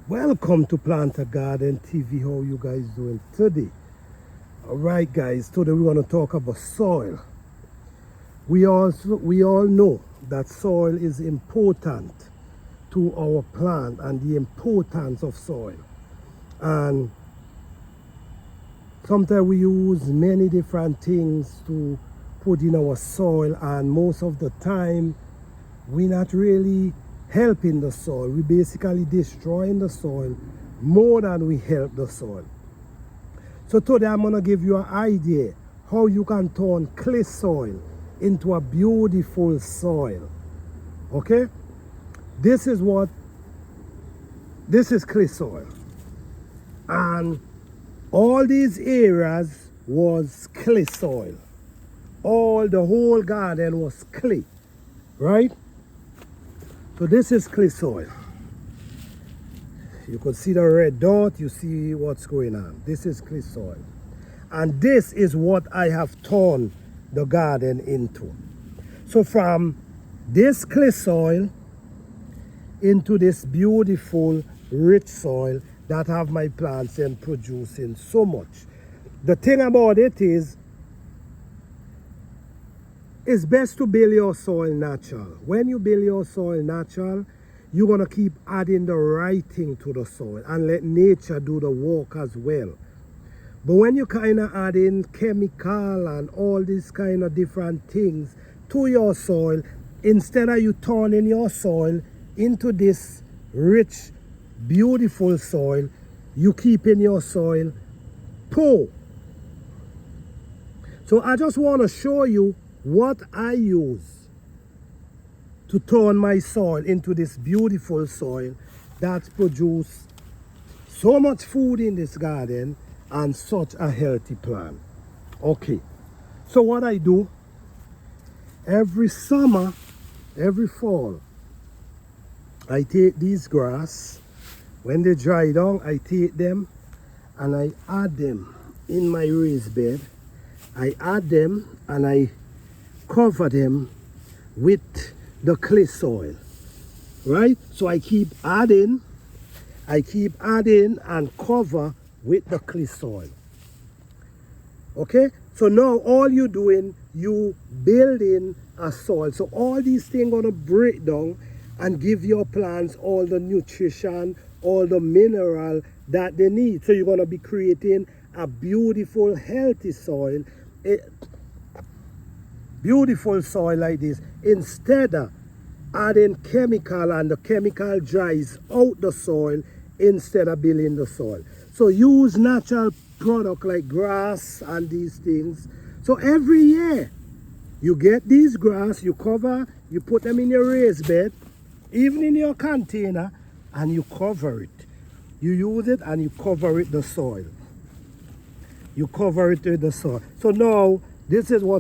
Welcome to Plant a Garden TV. How you guys doing today? Alright guys, today we want to talk about soil. We all know that soil is important to our plant and the importance of soil. And sometimes we use many different things to put in our soil, and most of the time we're not really helping the soil. We basically destroying the soil more than we help the soil. So today I'm going to give you an idea how you can turn clay soil into a beautiful soil. Okay? This is clay soil. And all these areas was clay soil. The whole garden was clay. Right? So this is clay soil. You can see the red dot, you see what's going on. This is clay soil. And this is what I have turned the garden into. So from this clay soil into this beautiful rich soil that have my plants and producing so much. The thing about it is, it's best to build your soil natural. When you build your soil natural, you're going to keep adding the right thing to the soil and let nature do the work as well. But when you kind of add in chemical and all these kind of different things to your soil, instead of you turning your soil into this rich, beautiful soil, you keep in your soil poor. So I just want to show you what I use to turn my soil into this beautiful soil that produces so much food in this garden and such a healthy plant. Okay, so what I do every summer, every fall, I take these grass. When they dry down, I take them and I add them in my raised bed. I add them and I cover them with the clay soil, right? So I keep adding and cover with the clay soil. Okay, so now all you're doing, you building a soil. So all these things gonna break down and give your plants all the nutrition, all the mineral that they need. So you're gonna be creating a beautiful, healthy soil. Beautiful soil like this, instead of adding chemical and the chemical dries out the soil instead of building the soil. So use natural product like grass and these things. So every year you get these grass, you cover, you put them in your raised bed, even in your container, and you cover it. You use it and you cover it the soil. You cover it with the soil. So now this is what